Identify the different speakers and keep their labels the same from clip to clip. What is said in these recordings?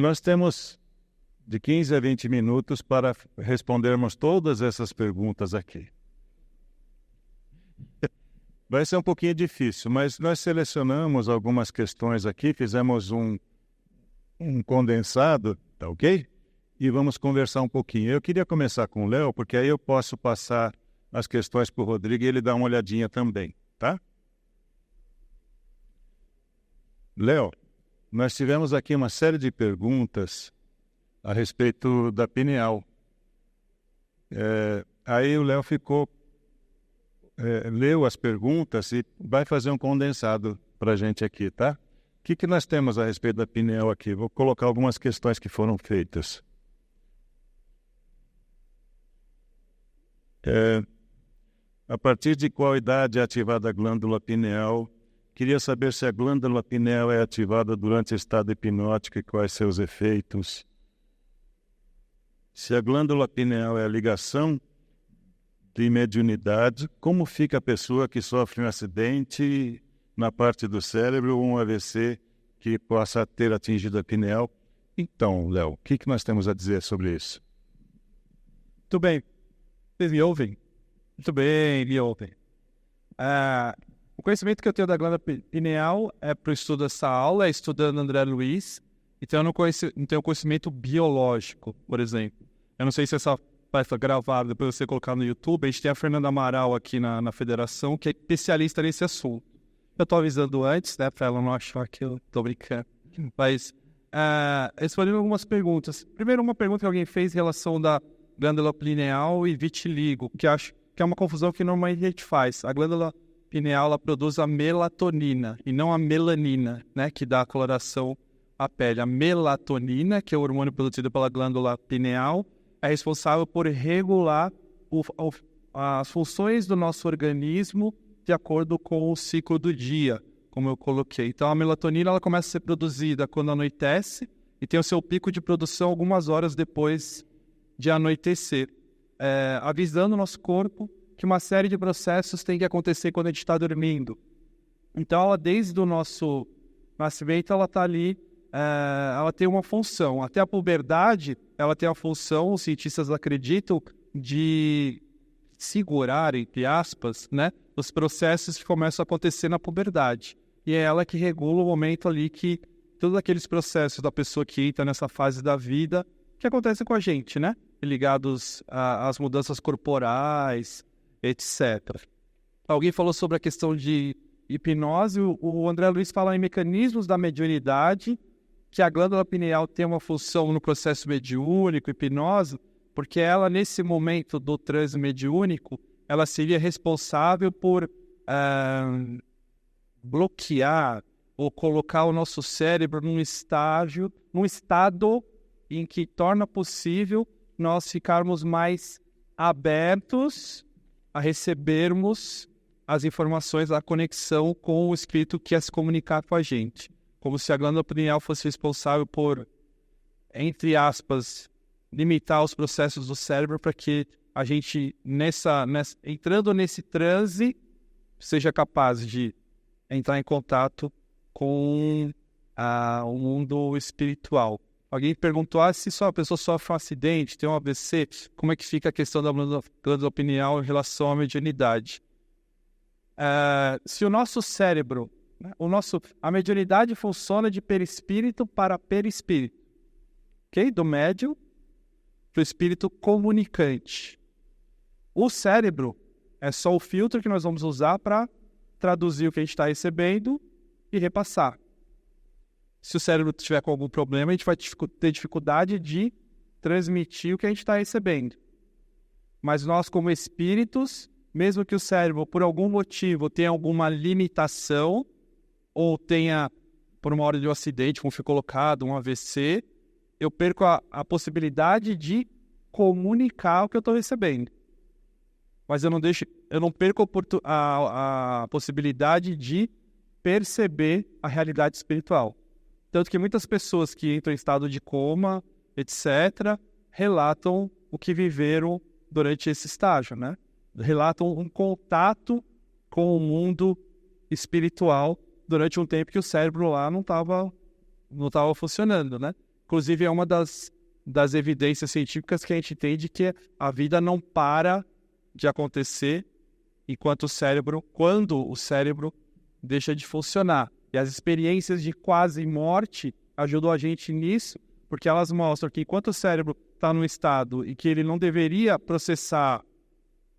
Speaker 1: nós temos de 15 a 20 minutos para respondermos todas essas perguntas aqui. Vai ser um pouquinho difícil, mas nós selecionamos algumas questões aqui, fizemos um condensado, tá ok? E vamos conversar um pouquinho. Eu queria começar com o Léo, porque aí eu posso passar as questões para o Rodrigo e ele dá uma olhadinha também, tá? Léo, nós tivemos aqui uma série de perguntas a respeito da pineal. Aí o Léo leu as perguntas e vai fazer um condensado para a gente aqui, tá? O que nós temos a respeito da pineal aqui? Vou colocar algumas questões que foram feitas. A partir de qual idade é ativada a glândula pineal? Queria saber se a glândula pineal é ativada durante o estado hipnótico e quais seus efeitos. Se a glândula pineal é a ligação de mediunidade, como fica a pessoa que sofre um acidente na parte do cérebro ou um AVC que possa ter atingido a pineal? Então, Léo, o que nós temos a dizer sobre isso?
Speaker 2: Muito bem. Vocês me ouvem? Muito bem, me ouvem. O conhecimento que eu tenho da glândula pineal é para o estudo dessa aula, é estudando André Luiz. Então eu não tenho conhecimento biológico, por exemplo. Eu não sei se essa parte foi gravada, depois você colocar no YouTube. A gente tem a Fernanda Amaral aqui na federação, que é especialista nesse assunto. Eu estou avisando antes, né, para ela não achar que eu estou brincando. Mas, respondendo algumas perguntas. Primeiro, uma pergunta que alguém fez em relação da glândula pineal e vitiligo, que acho que é uma confusão que normalmente a gente faz. A glândula pineal, ela produz a melatonina e não a melanina, né, que dá a coloração à pele. A melatonina, que é o hormônio produzido pela glândula pineal, é responsável por regular as funções do nosso organismo de acordo com o ciclo do dia, como eu coloquei. Então, a melatonina ela começa a ser produzida quando anoitece e tem o seu pico de produção algumas horas depois de anoitecer, avisando o nosso corpo que uma série de processos tem que acontecer quando a gente está dormindo. Então, ela, desde o nosso nascimento, ela está ali, ela tem uma função. Até a puberdade, ela tem a função, os cientistas acreditam, de segurar, entre aspas, né, os processos que começam a acontecer na puberdade. E é ela que regula o momento ali que todos aqueles processos da pessoa que entra nessa fase da vida, que acontecem com a gente, né, ligados às mudanças corporais, etc. Alguém falou sobre a questão de hipnose. O André Luiz fala em mecanismos da mediunidade, que a glândula pineal tem uma função no processo mediúnico, hipnose, porque ela, nesse momento do transe mediúnico, ela seria responsável por bloquear ou colocar o nosso cérebro num estado em que torna possível nós ficarmos mais abertos a recebermos as informações, a conexão com o espírito que quer se comunicar com a gente. Como se a glândula pineal fosse responsável por, entre aspas, limitar os processos do cérebro para que a gente, entrando nesse transe, seja capaz de entrar em contato com o mundo espiritual. Alguém perguntou, se a pessoa sofre um acidente, tem um AVC, como é que fica a questão da glândula pineal em relação à mediunidade? Se o nosso cérebro, né, a mediunidade funciona de perispírito para perispírito, ok? Do médium para o espírito comunicante. O cérebro é só o filtro que nós vamos usar para traduzir o que a gente está recebendo e repassar. Se o cérebro tiver com algum problema, a gente vai ter dificuldade de transmitir o que a gente está recebendo. Mas nós, como espíritos, mesmo que o cérebro, por algum motivo, tenha alguma limitação, ou tenha, por uma hora de um acidente, como foi colocado, um AVC, eu perco a possibilidade de comunicar o que eu estou recebendo. Mas eu não perco a possibilidade de perceber a realidade espiritual. Tanto que muitas pessoas que entram em estado de coma, etc., relatam o que viveram durante esse estágio, né? Relatam um contato com o mundo espiritual durante um tempo que o cérebro lá não estava funcionando, né? Inclusive, é uma das evidências científicas que a gente tem de que a vida não para de acontecer quando o cérebro deixa de funcionar. E as experiências de quase morte ajudam a gente nisso, porque elas mostram que enquanto o cérebro está num estado e que ele não deveria processar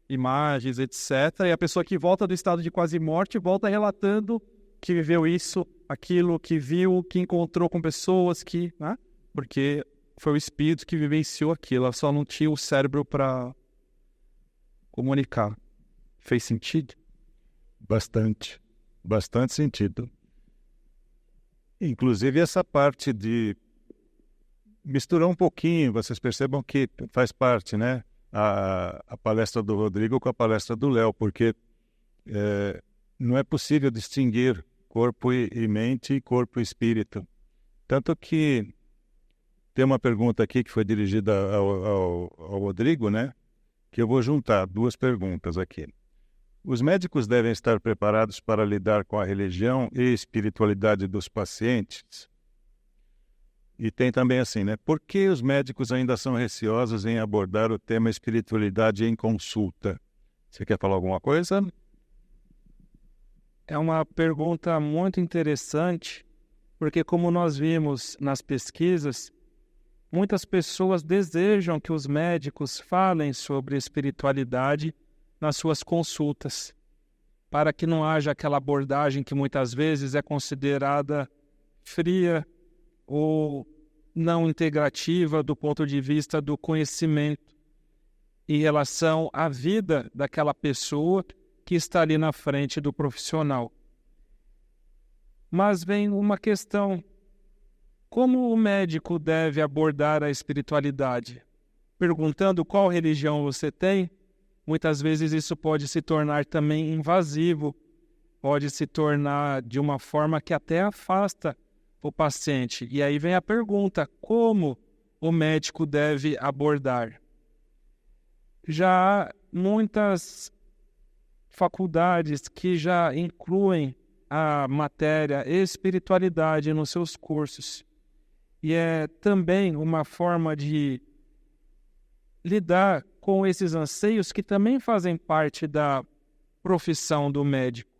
Speaker 2: imagens, etc., e a pessoa que volta do estado de quase morte volta relatando que viveu isso, aquilo, que viu, que encontrou com pessoas, né? Porque foi o espírito que vivenciou aquilo, ela só não tinha o cérebro para comunicar. Fez sentido?
Speaker 1: Bastante sentido. Inclusive essa parte de misturar um pouquinho, vocês percebam que faz parte, né? A palestra do Rodrigo com a palestra do Léo, porque não é possível distinguir corpo e mente, corpo e espírito. Tanto que tem uma pergunta aqui que foi dirigida ao Rodrigo, né? Que eu vou juntar duas perguntas aqui. Os médicos devem estar preparados para lidar com a religião e espiritualidade dos pacientes? E tem também assim, né? Por que os médicos ainda são receosos em abordar o tema espiritualidade em consulta? Você quer falar alguma coisa?
Speaker 2: É uma pergunta muito interessante, porque como nós vimos nas pesquisas, muitas pessoas desejam que os médicos falem sobre espiritualidade nas suas consultas, para que não haja aquela abordagem que muitas vezes é considerada fria ou não integrativa do ponto de vista do conhecimento em relação à vida daquela pessoa que está ali na frente do profissional. Mas vem uma questão: como o médico deve abordar a espiritualidade? Perguntando qual religião você tem? Muitas vezes isso pode se tornar também invasivo, pode se tornar de uma forma que até afasta o paciente. E aí vem a pergunta: como o médico deve abordar? Já há muitas faculdades que já incluem a matéria espiritualidade nos seus cursos. E é também uma forma de lidar com esses anseios que também fazem parte da profissão do médico.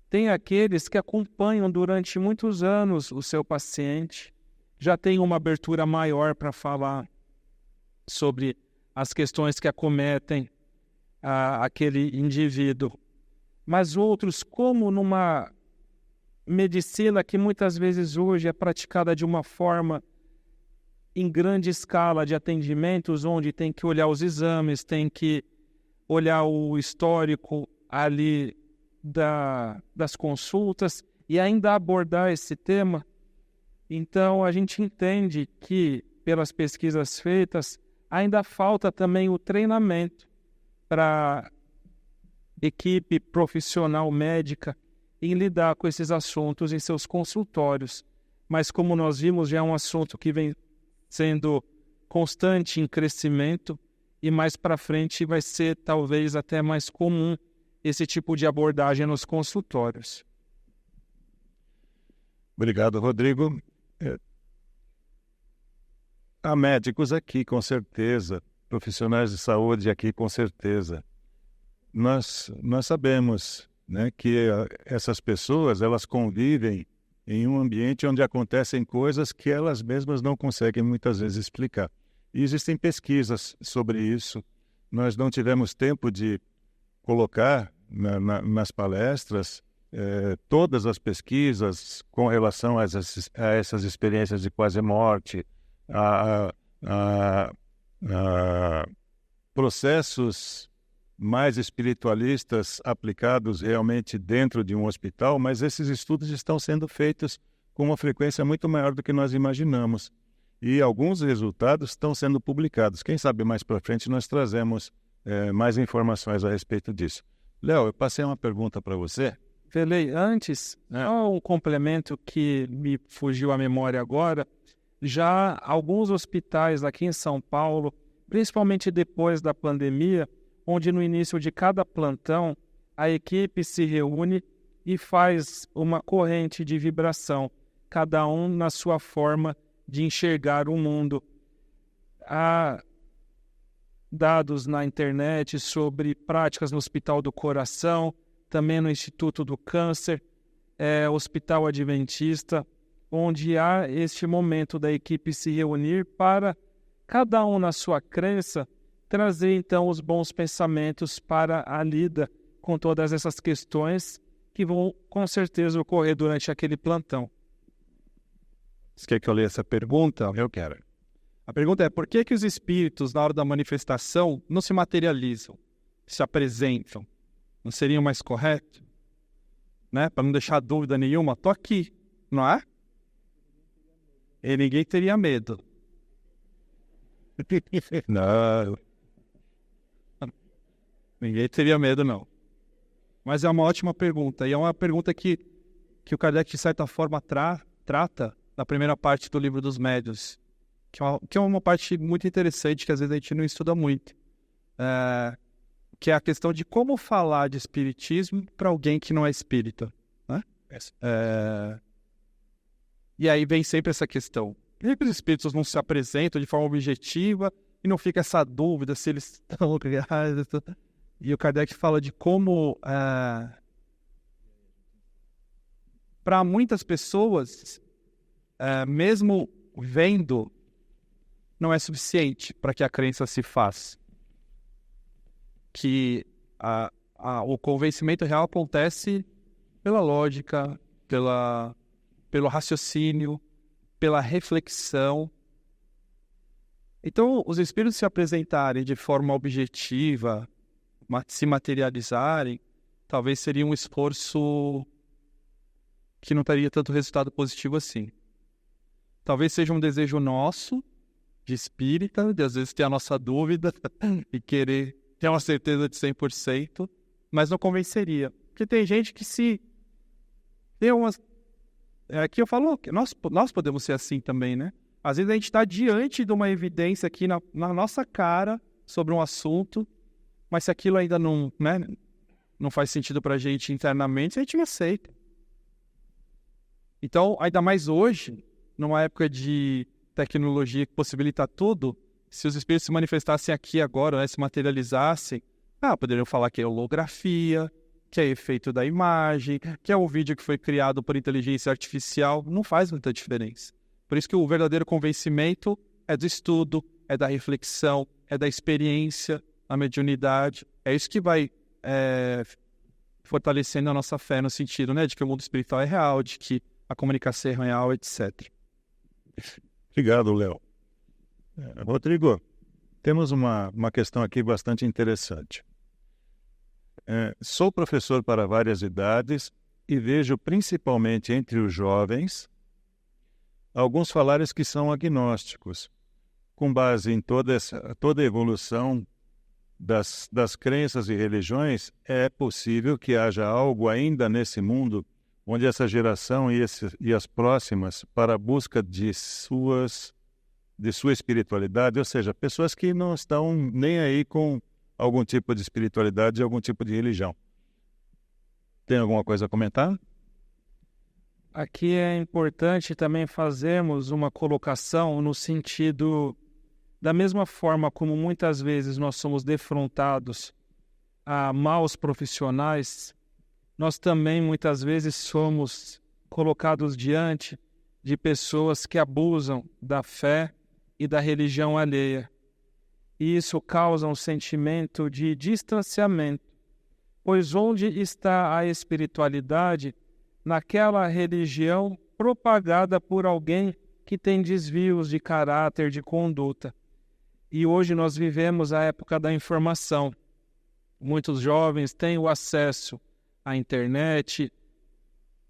Speaker 2: Tem aqueles que acompanham durante muitos anos o seu paciente, já tem uma abertura maior para falar sobre as questões que acometem aquele indivíduo. Mas outros, como numa medicina que muitas vezes hoje é praticada de uma forma em grande escala de atendimentos, onde tem que olhar os exames, tem que olhar o histórico ali das consultas e ainda abordar esse tema. Então, a gente entende que, pelas pesquisas feitas, ainda falta também o treinamento para equipe profissional médica em lidar com esses assuntos em seus consultórios. Mas, como nós vimos, já é um assunto que vem sendo constante em crescimento e mais para frente vai ser talvez até mais comum esse tipo de abordagem nos consultórios.
Speaker 1: Obrigado, Rodrigo. Há médicos aqui, com certeza, profissionais de saúde aqui, com certeza. Nós sabemos, né, que essas pessoas, elas convivem em um ambiente onde acontecem coisas que elas mesmas não conseguem muitas vezes explicar. E existem pesquisas sobre isso. Nós não tivemos tempo de colocar nas palestras todas as pesquisas com relação a essas experiências de quase morte, a processos mais espiritualistas aplicados realmente dentro de um hospital, mas esses estudos estão sendo feitos com uma frequência muito maior do que nós imaginamos. E alguns resultados estão sendo publicados. Quem sabe mais para frente nós trazemos mais informações a respeito disso. Léo, eu passei uma pergunta para você.
Speaker 2: Velei, antes, só um complemento que me fugiu à memória agora. Já alguns hospitais aqui em São Paulo, principalmente depois da pandemia, onde no início de cada plantão a equipe se reúne e faz uma corrente de vibração, cada um na sua forma de enxergar o mundo. Há dados na internet sobre práticas no Hospital do Coração, também no Instituto do Câncer, Hospital Adventista, onde há este momento da equipe se reunir para, cada um na sua crença, trazer então os bons pensamentos para a lida com todas essas questões que vão com certeza ocorrer durante aquele plantão.
Speaker 3: Você quer que eu leia essa pergunta?
Speaker 1: Eu quero.
Speaker 3: A pergunta é: por que os espíritos, na hora da manifestação, não se materializam, se apresentam? Não seria mais correto? Né? Para não deixar dúvida nenhuma, estou aqui, não é? E ninguém teria medo.
Speaker 1: Não.
Speaker 3: Ninguém teria medo, não. Mas é uma ótima pergunta. E é uma pergunta que o Kardec, de certa forma, trata na primeira parte do Livro dos Médiuns. Que é uma parte muito interessante, que às vezes a gente não estuda muito. Que é a questão de como falar de espiritismo para alguém que não é espírita. Né? E aí vem sempre essa questão. Por que os espíritos não se apresentam de forma objetiva e não fica essa dúvida se eles estão reais? E o Kardec fala de como, para muitas pessoas, mesmo vendo, não é suficiente para que a crença se faça. Que o convencimento real acontece pela lógica, pelo raciocínio, pela reflexão. Então, os espíritos se apresentarem de forma objetiva, se materializarem, talvez seria um esforço que não teria tanto resultado positivo assim. Talvez seja um desejo nosso, de espírita, de às vezes ter a nossa dúvida e querer ter uma certeza de 100%, mas não convenceria. Porque tem gente que se... Tem umas... Aqui eu falo que nós podemos ser assim também, né? Às vezes a gente está diante de uma evidência aqui na nossa cara sobre um assunto, mas se aquilo ainda não faz sentido para a gente internamente, a gente não aceita. Então, ainda mais hoje, numa época de tecnologia que possibilita tudo, se os espíritos se manifestassem aqui agora, né, se materializassem, poderiam falar que é holografia, que é efeito da imagem, que é um vídeo que foi criado por inteligência artificial. Não faz muita diferença. Por isso que o verdadeiro convencimento é do estudo, é da reflexão, é da experiência, a mediunidade. É isso que vai fortalecendo a nossa fé no sentido, né, de que o mundo espiritual é real, de que a comunicação é real, etc.
Speaker 1: Obrigado, Léo. Rodrigo, temos uma questão aqui bastante interessante. Sou professor para várias idades e vejo principalmente entre os jovens alguns falares que são agnósticos. Com base em toda a evolução das crenças e religiões, é possível que haja algo ainda nesse mundo onde essa geração e as próximas, para a busca de sua espiritualidade, ou seja, pessoas que não estão nem aí com algum tipo de espiritualidade e algum tipo de religião. Tem alguma coisa a comentar?
Speaker 2: Aqui é importante também fazermos uma colocação no sentido, da mesma forma como muitas vezes nós somos defrontados a maus profissionais, nós também muitas vezes somos colocados diante de pessoas que abusam da fé e da religião alheia. E isso causa um sentimento de distanciamento, pois onde está a espiritualidade naquela religião propagada por alguém que tem desvios de caráter, de conduta? E hoje nós vivemos a época da informação. Muitos jovens têm o acesso à internet,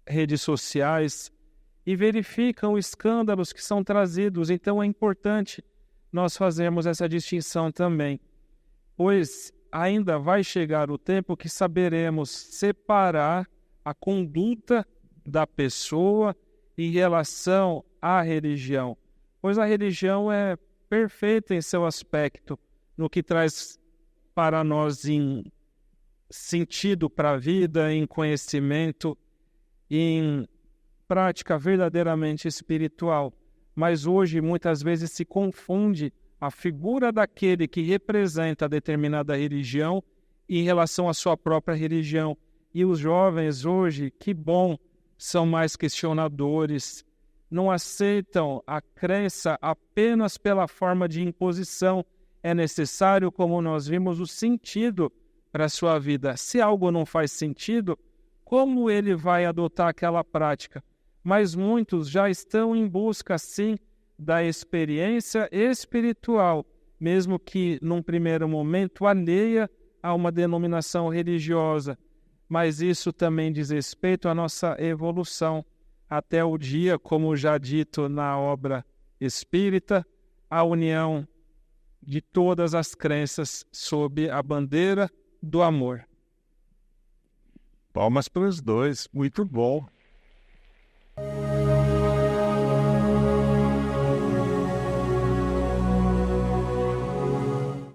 Speaker 2: redes sociais, e verificam escândalos que são trazidos. Então é importante nós fazermos essa distinção também, pois ainda vai chegar o tempo que saberemos separar a conduta da pessoa em relação à religião, pois a religião é perfeita em seu aspecto, no que traz para nós em sentido para a vida, em conhecimento, em prática verdadeiramente espiritual.
Speaker 4: mas hoje muitas vezes se confunde a figura daquele que representa determinada religião em relação à sua própria religião. E os jovens hoje, que bom, são mais questionadores, não aceitam a crença apenas pela forma de imposição. É necessário, como nós vimos, o sentido para a sua vida. Se algo não faz sentido, como ele vai adotar aquela prática? Mas muitos já estão em busca, sim, da experiência espiritual, mesmo que num primeiro momento alheia a uma denominação religiosa. Mas isso também diz respeito à nossa evolução, até o dia, como já dito na obra espírita, a união de todas as crenças sob a bandeira do amor.
Speaker 1: Palmas para os dois, muito bom.